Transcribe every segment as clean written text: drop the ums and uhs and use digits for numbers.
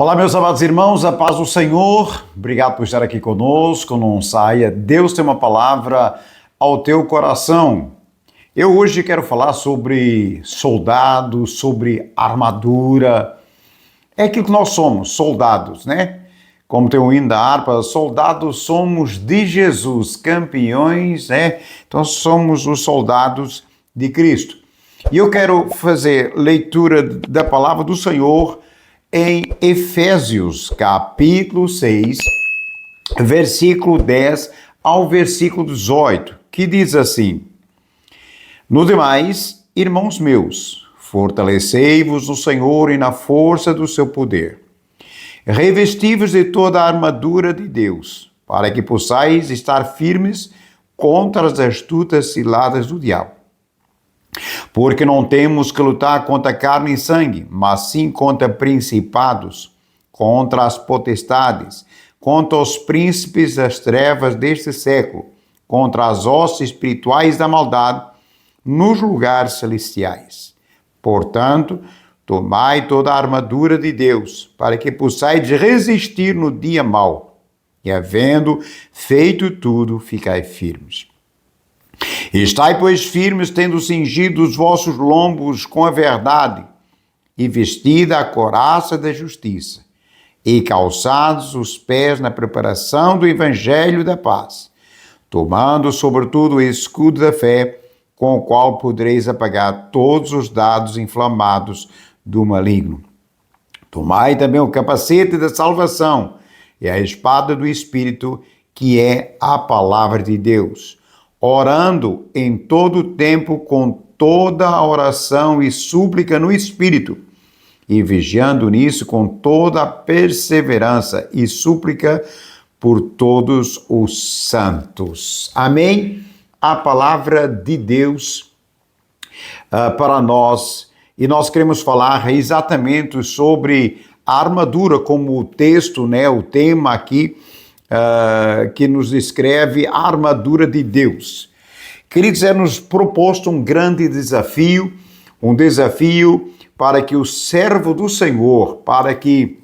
Olá, meus amados irmãos, a paz do Senhor. Obrigado por estar aqui conosco. Não saia. Deus tem uma palavra ao teu coração. Eu hoje quero falar sobre soldados, sobre armadura. É aquilo que nós somos, soldados, né? Como tem o hino da harpa, soldados somos de Jesus, campeões, né? Então somos os soldados de Cristo. E eu quero fazer leitura da palavra do Senhor em Efésios, capítulo 6, versículo 10 ao versículo 18, que diz assim: No demais, irmãos meus, fortalecei-vos no Senhor e na força do seu poder. Revesti-vos de toda a armadura de Deus, para que possais estar firmes contra as astutas ciladas do diabo. Porque não temos que lutar contra carne e sangue, mas sim contra principados, contra as potestades, contra os príncipes das trevas deste século, contra as hostes espirituais da maldade nos lugares celestiais. Portanto, tomai toda a armadura de Deus, para que possais resistir no dia mau, e havendo feito tudo, ficai firmes. Estai, pois, firmes, tendo cingido os vossos lombos com a verdade, e vestida a couraça da justiça, e calçados os pés na preparação do evangelho da paz, tomando, sobretudo, o escudo da fé, com o qual podereis apagar todos os dardos inflamados do maligno. Tomai também o capacete da salvação e a espada do Espírito, que é a palavra de Deus, orando em todo o tempo com toda a oração e súplica no Espírito, e vigiando nisso com toda a perseverança e súplica por todos os santos. Amém? A palavra de Deus para nós, e nós queremos falar exatamente sobre a armadura, como o texto, né, o tema aqui, que nos descreve a armadura de Deus. Queridos, é-nos proposto um grande desafio, um desafio para que o servo do Senhor, para que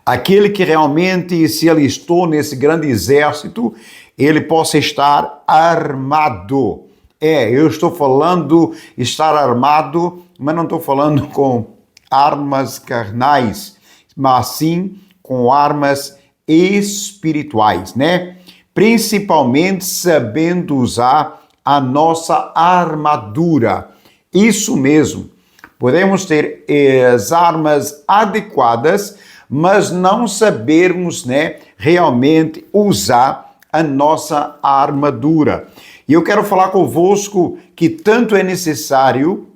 aquele que realmente se alistou nesse grande exército, ele possa estar armado. Eu estou falando estar armado, mas não estou falando com armas carnais, mas sim com armas espirituais, né? Principalmente sabendo usar a nossa armadura. Isso mesmo. Podemos ter as armas adequadas, mas não sabermos, né, realmente usar a nossa armadura. E eu quero falar convosco que tanto é necessário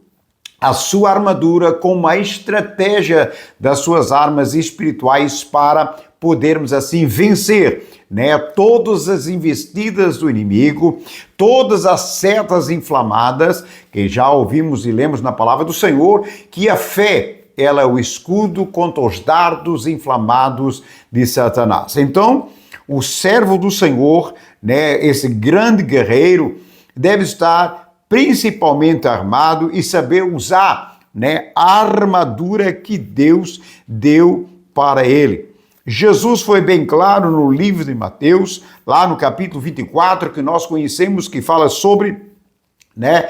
a sua armadura como a estratégia das suas armas espirituais para podermos assim vencer, né, todas as investidas do inimigo, todas as setas inflamadas, que já ouvimos e lemos na palavra do Senhor, que a fé, ela é o escudo contra os dardos inflamados de Satanás. Então, o servo do Senhor, né, esse grande guerreiro, deve estar principalmente armado e saber usar, né, a armadura que Deus deu para ele. Jesus foi bem claro no livro de Mateus, lá no capítulo 24, que nós conhecemos, que fala sobre, né,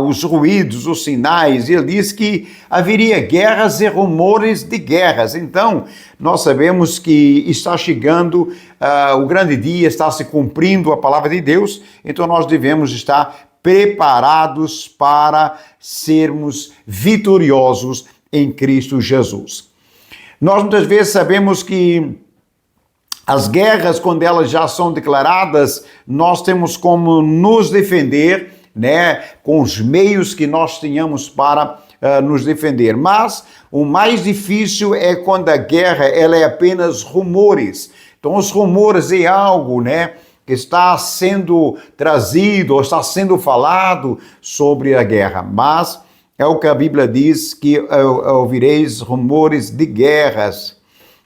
os ruídos, os sinais, e ele diz que haveria guerras e rumores de guerras. Então, nós sabemos que está chegando o grande dia, está se cumprindo a palavra de Deus, então nós devemos estar preparados para sermos vitoriosos em Cristo Jesus. Nós muitas vezes sabemos que as guerras, quando elas já são declaradas, nós temos como nos defender, né, com os meios que nós tenhamos para nos defender. Mas o mais difícil é quando a guerra ela é apenas rumores. Então os rumores é algo, né, que está sendo trazido ou está sendo falado sobre a guerra. Mas é o que a Bíblia diz, que ouvireis rumores de guerras.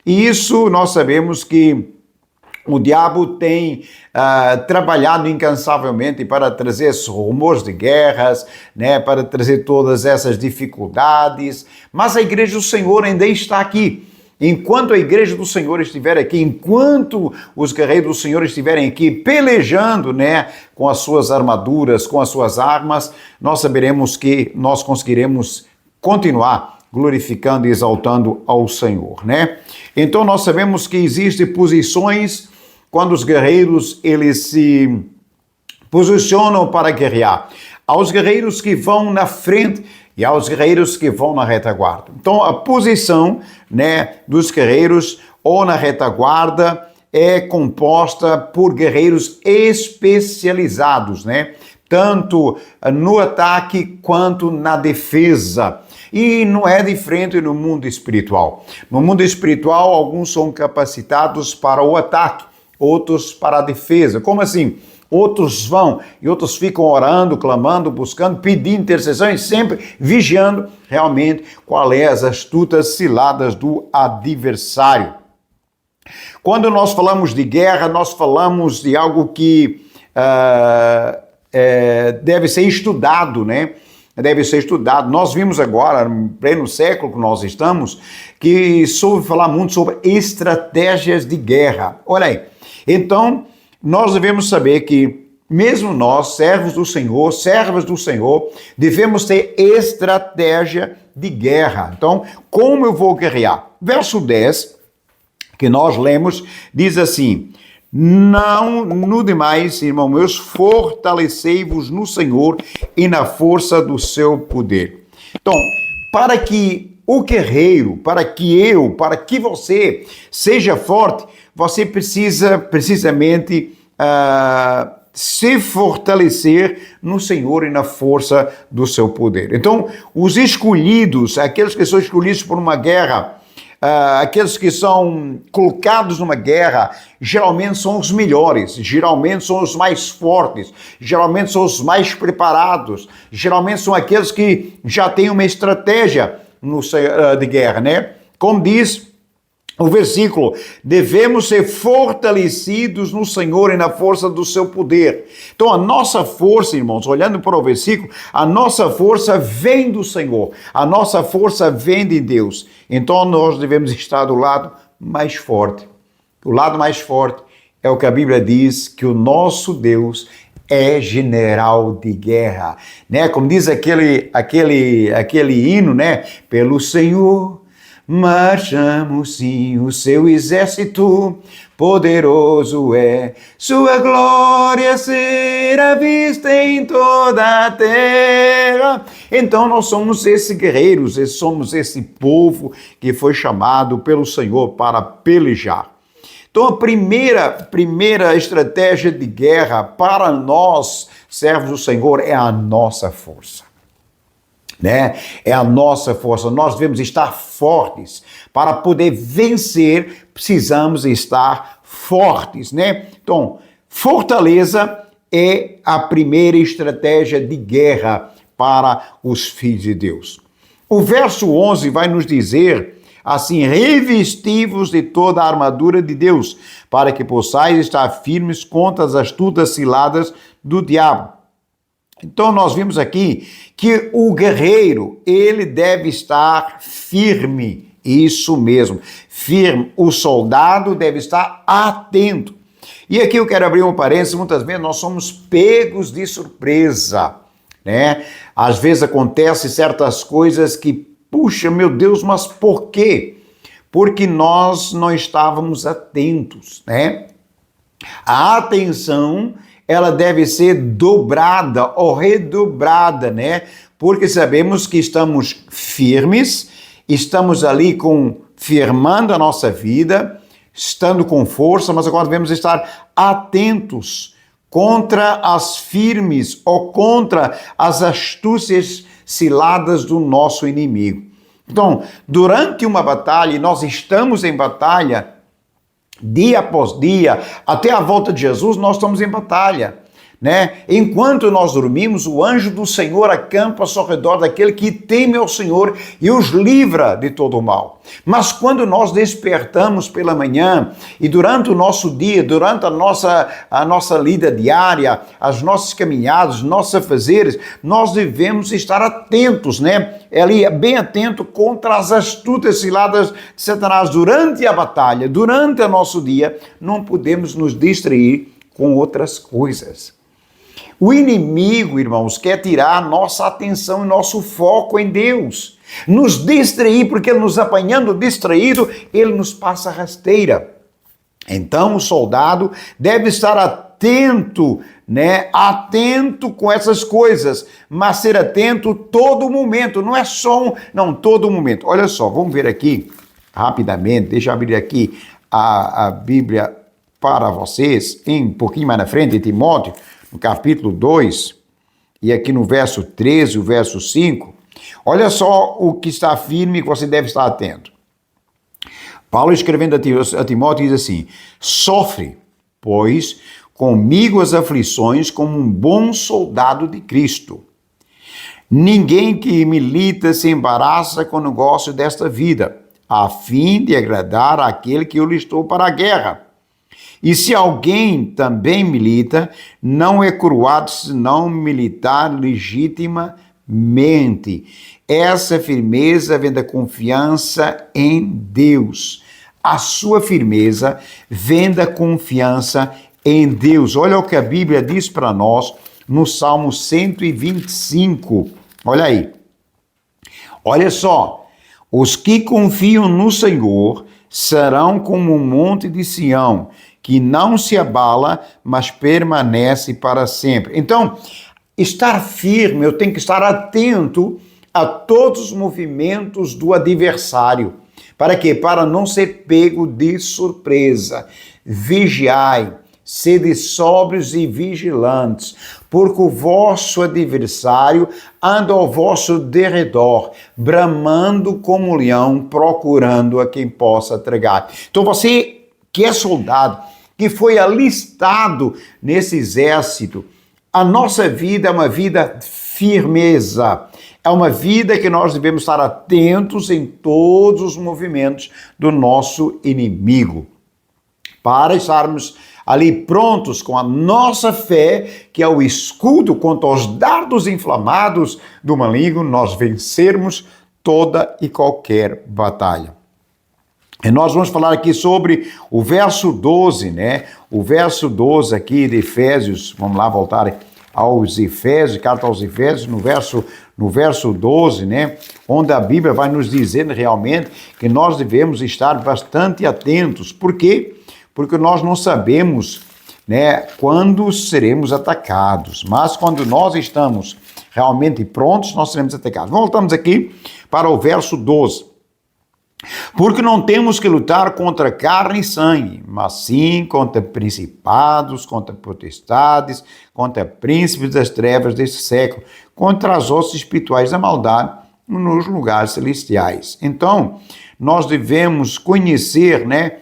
E isso nós sabemos que o diabo tem trabalhado incansavelmente para trazer esses rumores de guerras, né, para trazer todas essas dificuldades, mas a igreja do Senhor ainda está aqui. enquanto a igreja do Senhor estiver aqui, enquanto os guerreiros do Senhor estiverem aqui pelejando, né, com as suas armaduras, com as suas armas, nós saberemos que nós conseguiremos continuar glorificando e exaltando ao Senhor, né? Então nós sabemos que existem posições quando os guerreiros eles se posicionam para guerrear. Aos guerreiros que vão na frente e aos guerreiros que vão na retaguarda. Então a posição, né, dos guerreiros ou na retaguarda é composta por guerreiros especializados, né? Tanto no ataque quanto na defesa. E não é diferente no mundo espiritual. No mundo espiritual, alguns são capacitados para o ataque, outros para a defesa. Como assim? Outros vão e outros ficam orando, clamando, buscando, pedindo intercessão e sempre vigiando realmente qual é as astutas ciladas do adversário. Quando nós falamos de guerra, nós falamos de algo que deve ser estudado, né? Deve ser estudado. Nós vimos agora, no pleno século que nós estamos, que soube falar muito sobre estratégias de guerra. Olha aí. Então, nós devemos saber que, mesmo nós, servos do Senhor, servas do Senhor, devemos ter estratégia de guerra. Então, como eu vou guerrear? Verso 10, que nós lemos, diz assim: não, no demais, irmãos meus, fortalecei-vos no Senhor e na força do seu poder. Então, para que o guerreiro, para que você seja forte, você precisa precisamente se fortalecer no Senhor e na força do seu poder. Então, os escolhidos, aqueles que são escolhidos por uma guerra, aqueles que são colocados numa guerra, geralmente são os melhores, geralmente são os mais fortes, geralmente são os mais preparados, geralmente são aqueles que já têm uma estratégia de guerra, né? Como diz o versículo, devemos ser fortalecidos no Senhor e na força do seu poder. Então a nossa força, irmãos, olhando para o versículo, a nossa força vem do Senhor, a nossa força vem de Deus. Então nós devemos estar do lado mais forte. O lado mais forte é o que a Bíblia diz, que o nosso Deus é general de guerra, né? Como diz aquele hino, né? Pelo Senhor marchamos sim, o seu exército poderoso é, sua glória será vista em toda a terra. Então nós somos esses guerreiros, somos esse povo que foi chamado pelo Senhor para pelejar. Então a primeira estratégia de guerra para nós, servos do Senhor, é a nossa força. Né? É a nossa força. Nós devemos estar fortes. Para poder vencer, precisamos estar fortes, né? Então, fortaleza é a primeira estratégia de guerra para os filhos de Deus. O verso 11 vai nos dizer assim: revesti-vos de toda a armadura de Deus, para que possais estar firmes contra as astutas ciladas do diabo. Então nós vimos aqui que o guerreiro, ele deve estar firme, isso mesmo, firme. O soldado deve estar atento. E aqui eu quero abrir um parênteses, muitas vezes nós somos pegos de surpresa, né? Às vezes acontecem certas coisas que, puxa, meu Deus, mas por quê? Porque nós não estávamos atentos, né? A atenção, ela deve ser dobrada ou redobrada, né? Porque sabemos que estamos firmes, estamos ali firmando a nossa vida, estando com força, mas agora devemos estar atentos contra as firmes ou contra as astúcias ciladas do nosso inimigo. Então, durante uma batalha, nós estamos em batalha, dia após dia, até a volta de Jesus, nós estamos em batalha. né? Enquanto nós dormimos, o anjo do Senhor acampa ao redor daquele que teme ao Senhor e os livra de todo o mal. Mas quando nós despertamos pela manhã e durante o nosso dia, durante a nossa lida diária, as nossas caminhadas, nossos afazeres, nós devemos estar atentos, né? Ali, bem atento contra as astutas ciladas de Satanás durante a batalha, durante o nosso dia. Não podemos nos distrair com outras coisas. O inimigo, irmãos, quer tirar nossa atenção e nosso foco em Deus. Nos distrair, porque ele nos apanhando distraído, ele nos passa rasteira. Então o soldado deve estar atento, né? Atento com essas coisas, mas ser atento todo momento, não é só todo momento. Olha só, vamos ver aqui rapidamente, deixa eu abrir aqui a Bíblia para vocês, um pouquinho mais na frente, em Timóteo, no capítulo 2, e aqui no verso 13, o verso 5, olha só o que está firme que você deve estar atento. Paulo, escrevendo a Timóteo, diz assim: sofre, pois, comigo as aflições como um bom soldado de Cristo. Ninguém que milita se embaraça com o negócio desta vida, a fim de agradar àquele que o listou para a guerra. E se alguém também milita, não é coroado senão militar legitimamente. Essa firmeza vem da confiança em Deus. A sua firmeza vem da confiança em Deus. Olha o que a Bíblia diz para nós no Salmo 125. Olha aí. Olha só. Os que confiam no Senhor serão como um monte de Sião, que não se abala, mas permanece para sempre. Então, estar firme, eu tenho que estar atento a todos os movimentos do adversário. Para quê? Para não ser pego de surpresa. Vigiai, sede sóbrios e vigilantes, porque o vosso adversário anda ao vosso derredor, bramando como leão, procurando a quem possa tragar. Então você que é soldado, que foi alistado nesse exército, a nossa vida é uma vida firmeza. É uma vida que nós devemos estar atentos em todos os movimentos do nosso inimigo, para estarmos ali prontos com a nossa fé, que é o escudo contra os dardos inflamados do maligno, nós vencermos toda e qualquer batalha. E nós vamos falar aqui sobre o verso 12, né? O verso 12 aqui de Efésios, vamos lá voltar aos Efésios, carta aos Efésios, no verso 12, né? Onde a Bíblia vai nos dizer realmente que nós devemos estar bastante atentos. Por quê? Porque nós não sabemos, né, quando seremos atacados. Mas quando nós estamos realmente prontos, nós seremos atacados. Voltamos aqui para o verso 12. Porque não temos que lutar contra carne e sangue, mas sim contra principados, contra potestades, contra príncipes das trevas deste século, contra as hostes espirituais da maldade nos lugares celestiais. Então, nós devemos conhecer, né,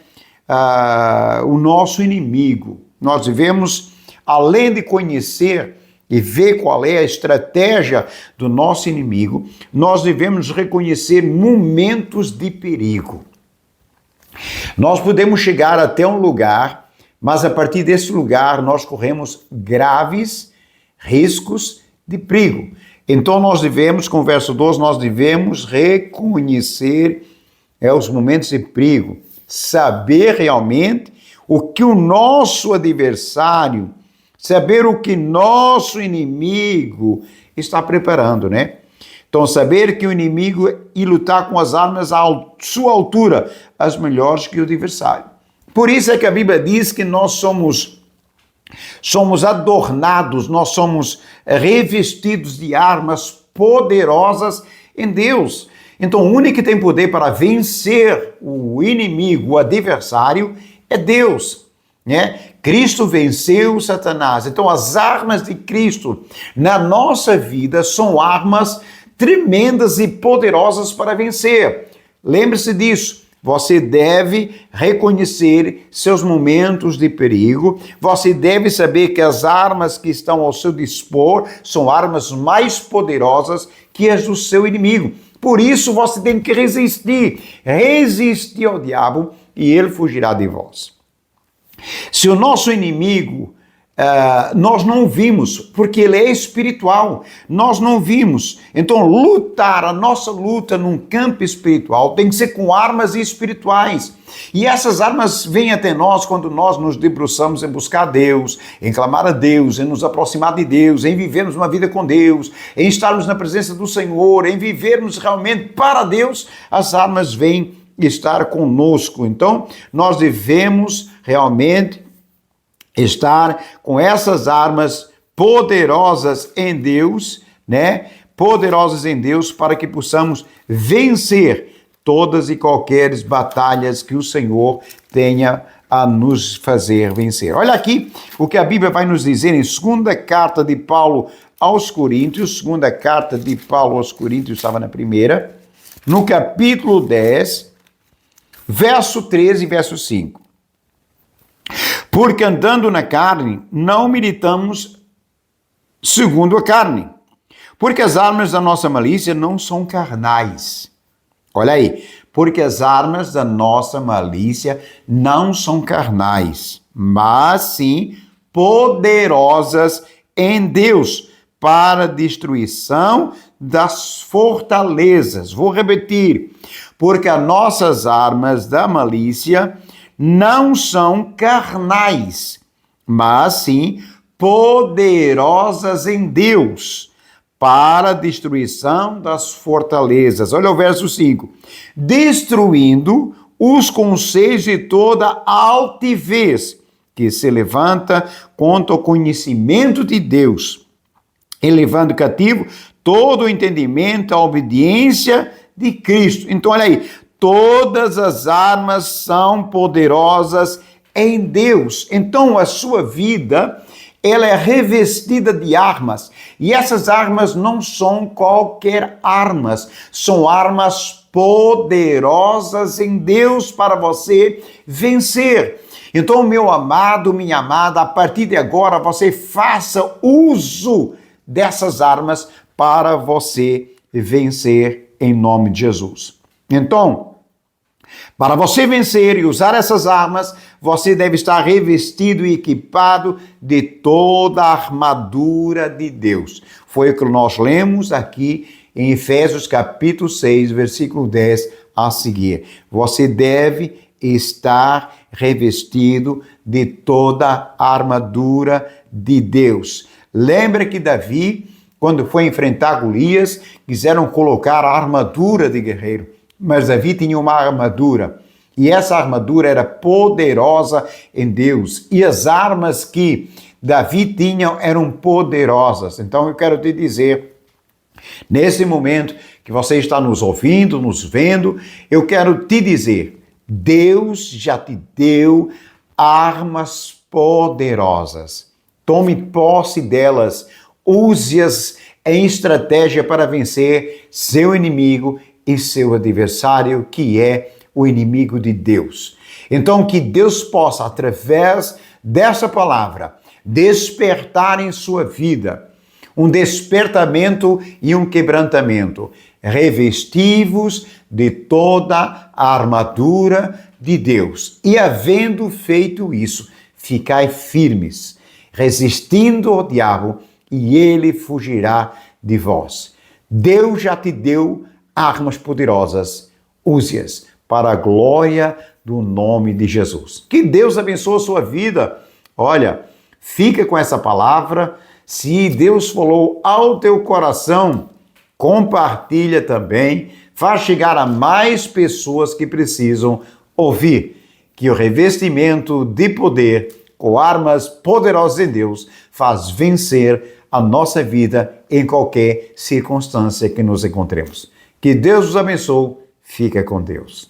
o nosso inimigo. Nós devemos, além de conhecer e ver qual é a estratégia do nosso inimigo, nós devemos reconhecer momentos de perigo. Nós podemos chegar até um lugar, mas a partir desse lugar nós corremos graves riscos de perigo. Então nós devemos, com o verso 12, nós devemos reconhecer os momentos de perigo, saber realmente o que o nosso adversário, saber o que nosso inimigo está preparando, né? Então, saber que o inimigo e lutar com as armas à sua altura, as melhores que o adversário. Por isso é que a Bíblia diz que nós somos adornados, nós somos revestidos de armas poderosas em Deus. Então, o único que tem poder para vencer o inimigo, o adversário, é Deus, né? Cristo venceu Satanás. Então, as armas de Cristo na nossa vida são armas tremendas e poderosas para vencer. Lembre-se disso. Você deve reconhecer seus momentos de perigo. Você deve saber que as armas que estão ao seu dispor são armas mais poderosas que as do seu inimigo. Por isso você tem que resistir. Resistir ao diabo e ele fugirá de vós. Se o nosso inimigo nós não vimos, porque ele é espiritual, nós não vimos. Então, a nossa luta num campo espiritual tem que ser com armas espirituais. E essas armas vêm até nós quando nós nos debruçamos em buscar Deus, em clamar a Deus, em nos aproximar de Deus, em vivermos uma vida com Deus, em estarmos na presença do Senhor, em vivermos realmente para Deus. As armas vêm estar conosco. Então, nós devemos realmente estar com essas armas poderosas em Deus, né? Poderosas em Deus para que possamos vencer todas e qualquer batalhas que o Senhor tenha a nos fazer vencer. Olha aqui o que a Bíblia vai nos dizer em segunda carta de Paulo aos Coríntios, segunda carta de Paulo aos Coríntios, estava na primeira, no capítulo 10, verso 13 e verso 5. Porque andando na carne, não militamos segundo a carne. Porque as armas da nossa malícia não são carnais. Olha aí. Porque as armas da nossa malícia não são carnais, mas sim poderosas em Deus para a destruição das fortalezas. Vou repetir. Porque as nossas armas da malícia não são carnais, mas sim poderosas em Deus para a destruição das fortalezas. Olha o verso 5. Destruindo os conselhos de toda altivez que se levanta contra o conhecimento de Deus, e levando cativo todo o entendimento à obediência de Cristo. Então, olha aí. Todas as armas são poderosas em Deus. Então, a sua vida, ela é revestida de armas. E essas armas não são qualquer armas. São armas poderosas em Deus para você vencer. Então, meu amado, minha amada, a partir de agora, você faça uso dessas armas para você vencer em nome de Jesus. Então, para você vencer e usar essas armas, você deve estar revestido e equipado de toda a armadura de Deus. Foi o que nós lemos aqui em Efésios capítulo 6, versículo 10 a seguir. Você deve estar revestido de toda a armadura de Deus. Lembra que Davi, quando foi enfrentar Golias, quiseram colocar a armadura de guerreiro. Mas Davi tinha uma armadura, e essa armadura era poderosa em Deus, e as armas que Davi tinha eram poderosas. Então eu quero te dizer, nesse momento que você está nos ouvindo, nos vendo, eu quero te dizer, Deus já te deu armas poderosas. Tome posse delas, use-as em estratégia para vencer seu inimigo e seu adversário, que é o inimigo de Deus. Então, que Deus possa, através dessa palavra, despertar em sua vida um despertamento e um quebrantamento. Revestivos de toda a armadura de Deus. E havendo feito isso, ficai firmes, resistindo ao diabo, e ele fugirá de vós. Deus já te deu armas poderosas, use-as para a glória do nome de Jesus. Que Deus abençoe a sua vida. Olha, fica com essa palavra. Se Deus falou ao teu coração, compartilha também, faz chegar a mais pessoas que precisam ouvir que o revestimento de poder com armas poderosas em Deus faz vencer a nossa vida em qualquer circunstância que nos encontremos. Que Deus os abençoe. Fica com Deus.